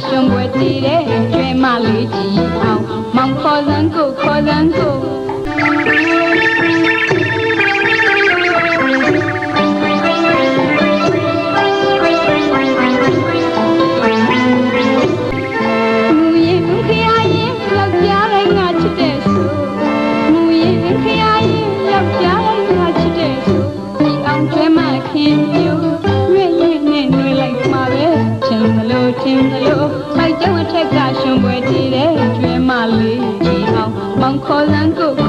ရှင်ပွဲတည်တဲ့ကျွဲမလေးကြီးအောင်မောင်ခေါ်စမ်းကိုခေါ်စမ်းကိုချင်းကလေးပိုက်ကျောင်းအထက်ကရှင်ပွဲတည်တဲ့ကျွဲမလေးကြီးအောင်မောင်ခေါ်စမ်းကို